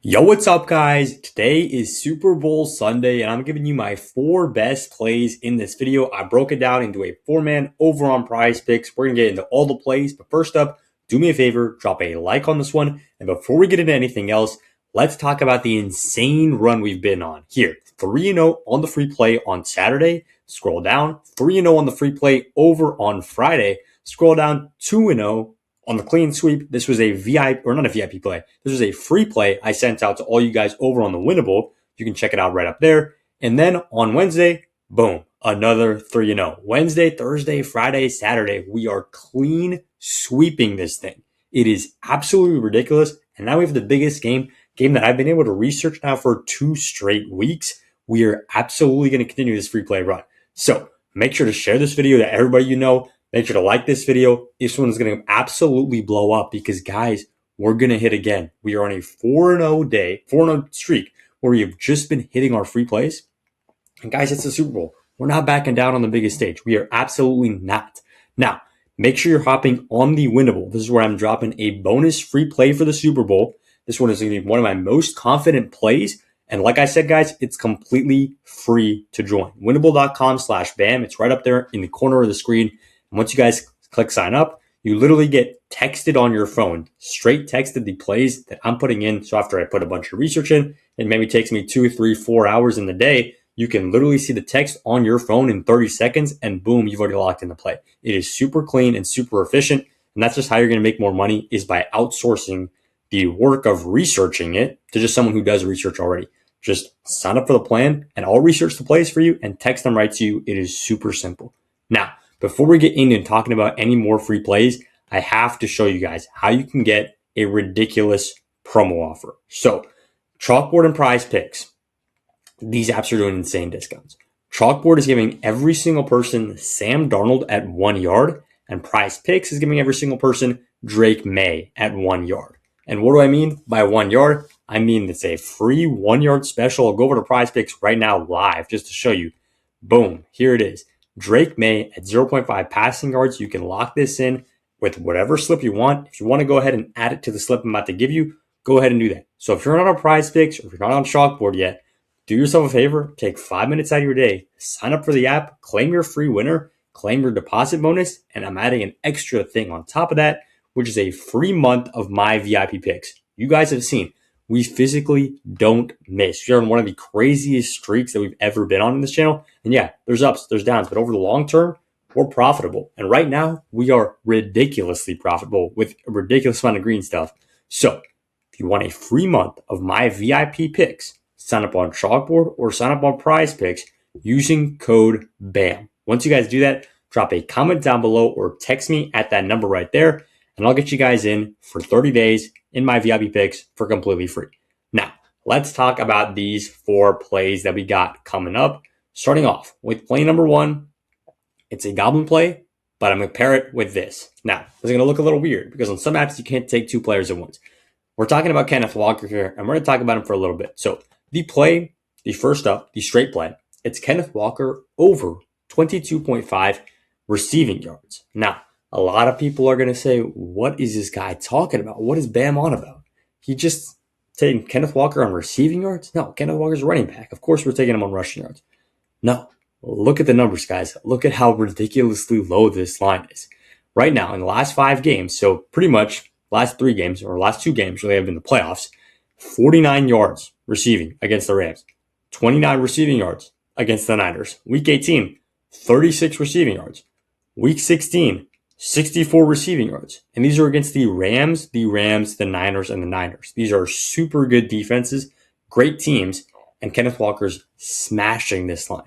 Yo, what's up, guys? Today is Super Bowl Sunday, and I'm giving you my 4 best plays in this video. I broke it down into a 4-man over on Prizepicks. We're going to get into all the plays, but first up, do me a favor, drop a like on this one. And before we get into anything else, let's talk about the insane run we've been on. Here, 3-0 on the free play on Saturday. Scroll down, 3-0 on the free play over on Friday. Scroll down, 2-0 on the clean sweep. This was a VIP, or not a VIP play. This was a free play I sent out to all you guys over on the Winnable. You can check it out right up there. And then on Wednesday, boom, another 3-0. Wednesday, Thursday, Friday, Saturday, we are clean sweeping this thing. It is absolutely ridiculous. And now we have the biggest game that I've been able to research now for 2 straight weeks. We are absolutely going to continue this free play run. So make sure to share this video to everybody you know. Make sure to like this video. This one is going to absolutely blow up because, guys, we're going to hit again. We are on a 4-0 streak where we have just been hitting our free plays. And, guys, it's the Super Bowl. We're not backing down on the biggest stage. We are absolutely not. Now, make sure you're hopping on the Winnable. This is where I'm dropping a bonus free play for the Super Bowl. This one is going to be one of my most confident plays. And like I said, guys, it's completely free to join. Winnable.com/BAM. It's right up there in the corner of the screen. And once you guys click sign up, you literally get texted on your phone, straight texted the plays that I'm putting in. So after I put a bunch of research in, it maybe takes me 2, 3, 4 hours in the day. You can literally see the text on your phone in 30 seconds and boom, you've already locked in the play. It is super clean and super efficient. And that's just how you're going to make more money, is by outsourcing the work of researching it to just someone who does research already. Just sign up for the plan and I'll research the plays for you and text them right to you. It is super simple. Now, before we get into talking about any more free plays, I have to show you guys how you can get a ridiculous promo offer. So, Chalkboard and Prizepicks, these apps are doing insane discounts. Chalkboard is giving every single person Sam Darnold at 1 yard, and Prizepicks is giving every single person Drake May at 1 yard. And what do I mean by 1 yard? I mean it's a free 1 yard special. I'll go over to Prizepicks right now live just to show you. Boom, here it is. Drake May at 0.5 passing yards. You can lock this in with whatever slip you want. If you want to go ahead and add it to the slip I'm about to give you, go ahead and do that. So if you're not on Prizepicks or if you're not on Chalkboard yet, do yourself a favor, take 5 minutes out of your day, sign up for the app, claim your free winner, claim your deposit bonus, and I'm adding an extra thing on top of that, which is a free month of my VIP picks. You guys have seen, we physically don't miss. We're on one of the craziest streaks that we've ever been on in this channel. And yeah, there's ups, there's downs, but over the long term, we're profitable. And right now, we are ridiculously profitable with a ridiculous amount of green stuff. So if you want a free month of my VIP picks, sign up on Chalkboard or sign up on Prizepicks using code BAM. Once you guys do that, drop a comment down below or text me at that number right there, and I'll get you guys in for 30 days in my VIP picks for completely free. Now, let's talk about these 4 plays that we got coming up. Starting off with play number 1. It's a goblin play, but I'm going to pair it with this. Now, this is going to look a little weird because on some apps, you can't take 2 players at once. We're talking about Kenneth Walker here, and we're going to talk about him for a little bit. So the play, the first up, the straight play, it's Kenneth Walker over 22.5 receiving yards. Now, a lot of people are going to say, what is this guy talking about? What is Bam on about? He just taking Kenneth Walker on receiving yards? No, Kenneth Walker's a running back. Of course we're taking him on rushing yards. No, look at the numbers, guys. Look at how ridiculously low this line is. Right now, in the last 5 games, so pretty much last 3 games, or last 2 games really have been the playoffs, 49 yards receiving against the Rams, 29 receiving yards against the Niners. Week 18, 36 receiving yards. Week 16, 64 receiving yards. And these are against the Rams, the Niners, and the Niners. These are super good defenses, great teams, and Kenneth Walker's smashing this line.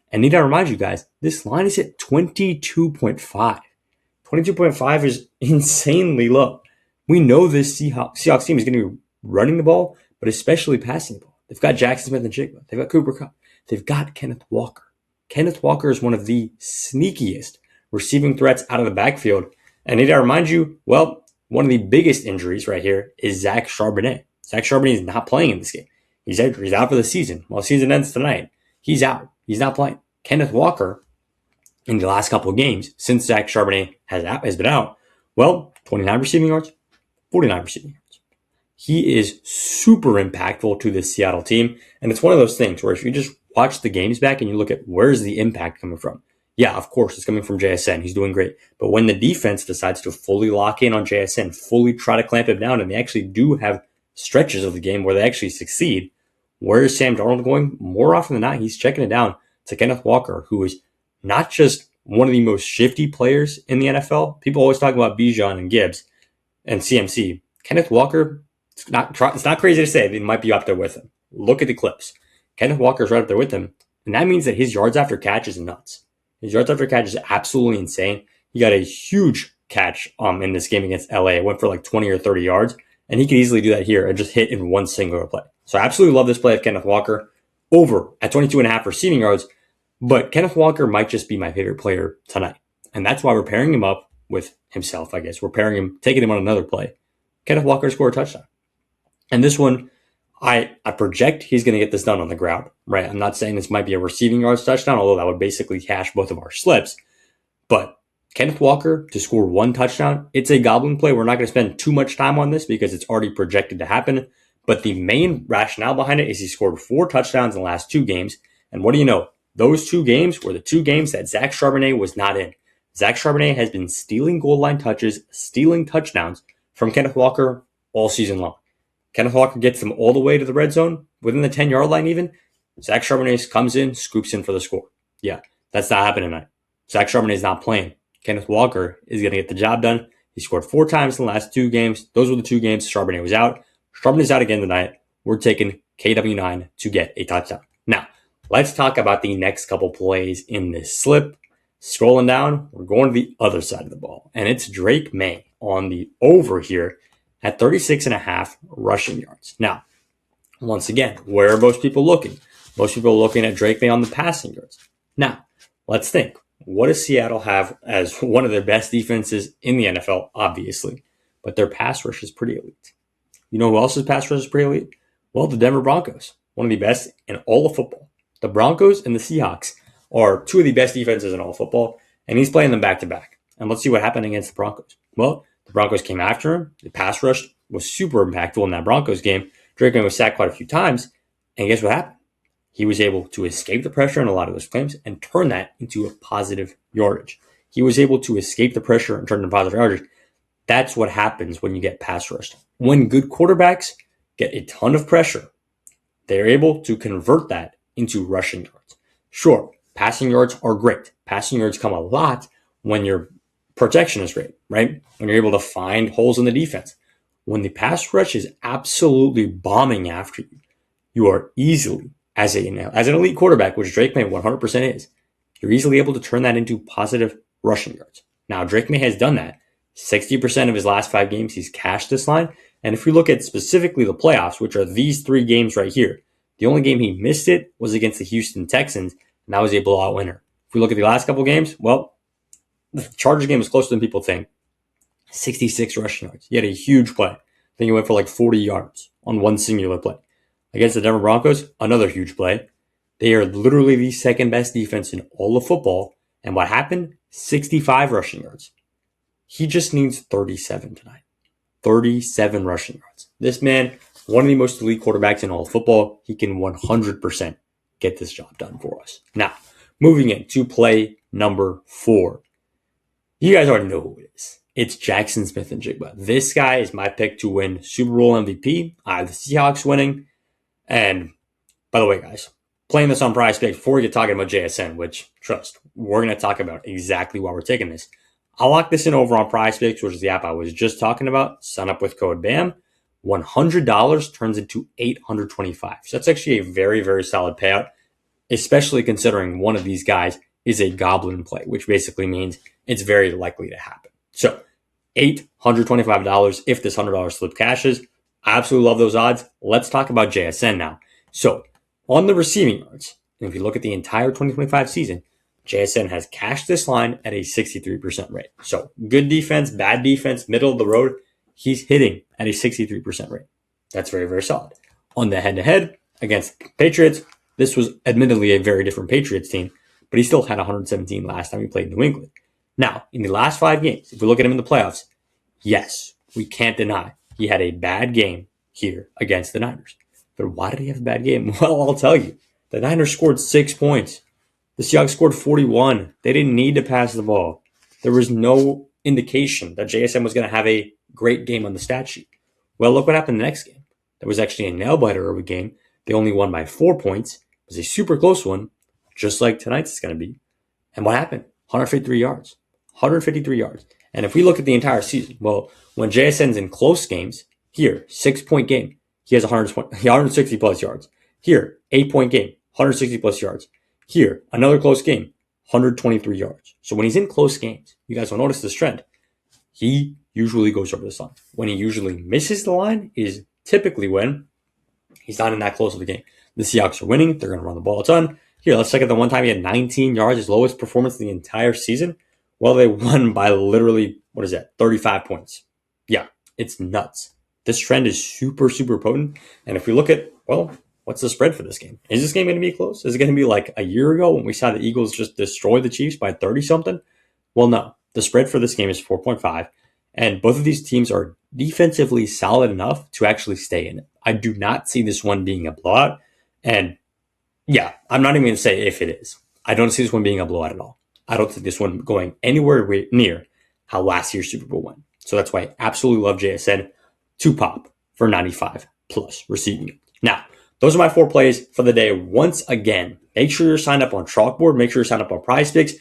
And need I remind you guys, this line is at 22.5. 22.5 is insanely low. We know this Seahawks team is going to be running the ball, but especially passing the ball. They've got Jackson Smith and Jigba. They've got Cooper Kupp. They've got Kenneth Walker. Kenneth Walker is one of the sneakiest receiving threats out of the backfield. And need I remind you, well, one of the biggest injuries right here is Zach Charbonnet. Zach Charbonnet is not playing in this game. He's out for the season. Well, the season ends tonight. He's out. He's not playing. Kenneth Walker, in the last couple of games, since Zach Charbonnet has been out, well, 29 receiving yards, 49 receiving yards. He is super impactful to this Seattle team. And it's one of those things where if you just watch the games back and you look at where's the impact coming from, yeah, of course, it's coming from JSN. He's doing great. But when the defense decides to fully lock in on JSN, fully try to clamp him down, and they actually do have stretches of the game where they actually succeed, where is Sam Darnold going? More often than not, he's checking it down to Kenneth Walker, who is not just one of the most shifty players in the NFL. People always talk about Bijan and Gibbs and CMC. Kenneth Walker, it's not crazy to say they might be up there with him. Look at the clips. Kenneth Walker's right up there with him, and that means that his yards after catch is nuts. His yards after catch is absolutely insane. He got a huge catch in this game against LA. It went for like 20 or 30 yards, and he could easily do that here and just hit in one singular play. So I absolutely love this play of Kenneth Walker over at 22.5 receiving yards, but Kenneth Walker might just be my favorite player tonight. And that's why we're pairing him up with himself, I guess. We're pairing him, taking him on another play. Kenneth Walker scored a touchdown. And this one, I project he's going to get this done on the ground, right? I'm not saying this might be a receiving yards touchdown, although that would basically cash both of our slips. But Kenneth Walker to score one touchdown, it's a goblin play. We're not going to spend too much time on this because it's already projected to happen. But the main rationale behind it is he scored 4 touchdowns in the last 2 games. And what do you know? Those 2 games were the 2 games that Zach Charbonnet was not in. Zach Charbonnet has been stealing goal line touches, stealing touchdowns from Kenneth Walker all season long. Kenneth Walker gets them all the way to the red zone, within the 10-yard line even. Zach Charbonnet comes in, scoops in for the score. Yeah, that's not happening tonight. Zach Charbonnet is not playing. Kenneth Walker is going to get the job done. He scored 4 times in the last 2 games. Those were the 2 games Charbonnet was out. Charbonnet's out again tonight. We're taking KW9 to get a touchdown. Now, let's talk about the next couple plays in this slip. Scrolling down, we're going to the other side of the ball, and it's Drake May on the over here at 36.5 rushing yards. Now, once again, where are most people looking? Most people are looking at Drake May on the passing yards. Now, let's think. What does Seattle have as one of their best defenses in the NFL? Obviously, but their pass rush is pretty elite. You know who else's pass rush is pretty elite? Well, the Denver Broncos, one of the best in all of football. The Broncos and the Seahawks are 2 of the best defenses in all of football, and he's playing them back-to-back. And let's see what happened against the Broncos. Well, the Broncos came after him. The pass rush was super impactful in that Broncos game. Drake May was sacked quite a few times, and guess what happened? He was able to escape the pressure in a lot of those claims and turn that into a positive yardage. He was able to escape the pressure and turn it into positive yardage. That's what happens when you get pass rushed. When good quarterbacks get a ton of pressure, they're able to convert that into rushing yards. Sure, passing yards are great. Passing yards come a lot when your protection is great, right? When you're able to find holes in the defense. When the pass rush is absolutely bombing after you, you are easily, as an elite quarterback, which Drake May 100% is, you're easily able to turn that into positive rushing yards. Now, Drake May has done that. 60% of his last 5 games, he's cashed this line. And if we look at specifically the playoffs, which are these 3 games right here, the only game he missed it was against the Houston Texans, and that was a blowout winner. If we look at the last couple games, well, the Chargers game was closer than people think. 66 rushing yards. He had a huge play. I think he went for like 40 yards on one singular play. Against the Denver Broncos, another huge play. They are literally the second best defense in all of football. And what happened? 65 rushing yards. He just needs 37 tonight. 37 rushing yards. This man, one of the most elite quarterbacks in all of football, he can 100% get this job done for us. Now, moving into play number 4. You guys already know who it is. It's Jackson Smith-Njigba. This guy is my pick to win Super Bowl MVP. I have the Seahawks winning. And by the way, guys, playing this on Prizepicks before we get talking about JSN, which, trust, we're going to talk about exactly why we're taking this. I'll lock this in over on Prizepicks, which is the app I was just talking about. Sign up with code BAM. $100 turns into $825. So that's actually a very, very solid payout, especially considering one of these guys is a goblin play, which basically means it's very likely to happen. So $825 if this $100 slip cashes. I absolutely love those odds. Let's talk about JSN now. So on the receiving yards, and if you look at the entire 2025 season, JSN has cashed this line at a 63% rate. So good defense, bad defense, middle of the road, he's hitting at a 63% rate. That's very, very solid. On the head-to-head against Patriots, this was admittedly a very different Patriots team, but he still had 117 last time he played New England. Now, in the last 5 games, if we look at him in the playoffs, yes, we can't deny he had a bad game here against the Niners. But why did he have a bad game? Well, I'll tell you. The Niners scored 6 points. The Seahawks scored 41. They didn't need to pass the ball. There was no indication that JSN was going to have a great game on the stat sheet. Well, look what happened the next game. That was actually a nail-biter of a game. They only won by 4 points. It was a super close one, just like tonight's is going to be. And what happened? 153 yards. 153 yards. And if we look at the entire season, well, when JSN's in close games, here, 6-point game, he has 160 plus yards. Here, 8-point game, 160 plus yards. Here, another close game, 123 yards. So when he's in close games, you guys will notice this trend. He usually goes over the sun. When he usually misses the line is typically when he's not in that close of the game. The Seahawks are winning. They're going to run the ball a ton. Here, let's check out the one time he had 19 yards, his lowest performance in the entire season. Well, they won by literally, 35 points. Yeah, it's nuts. This trend is super, super potent. And if we look at, well, what's the spread for this game? Is this game going to be close? Is it going to be like a year ago when we saw the Eagles just destroy the Chiefs by 30-something? Well, no. The spread for this game is 4.5. And both of these teams are defensively solid enough to actually stay in it. I do not see this one being a blowout. And yeah, I'm not even going to say if it is. I don't see this one being a blowout at all. I don't see this one going anywhere near how last year's Super Bowl went. So that's why I absolutely love JSN to pop for 95 plus receiving. Now, those are my 4 plays for the day. Once again, make sure you're signed up on Chalkboard. Make sure you're signed up on Prizepicks.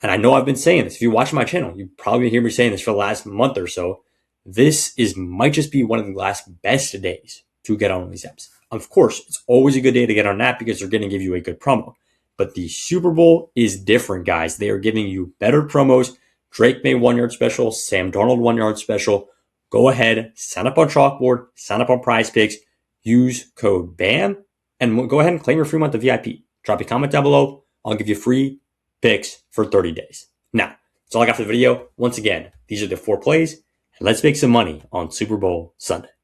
And I know I've been saying this. If you watch my channel, you probably hear me saying this for the last month or so. This might just be one of the last best days to get on these apps. Of course, it's always a good day to get on an app because they're going to give you a good promo. But the Super Bowl is different, guys. They are giving you better promos. Drake made 1 yard special. Sam Darnold 1 yard special. Go ahead, sign up on Chalkboard, sign up on Prizepicks, use code BAM, and go ahead and claim your free month of VIP. Drop a comment down below. I'll give you free picks for 30 days. Now, that's all I got for the video. Once again, these are the 4 plays, and let's make some money on Super Bowl Sunday.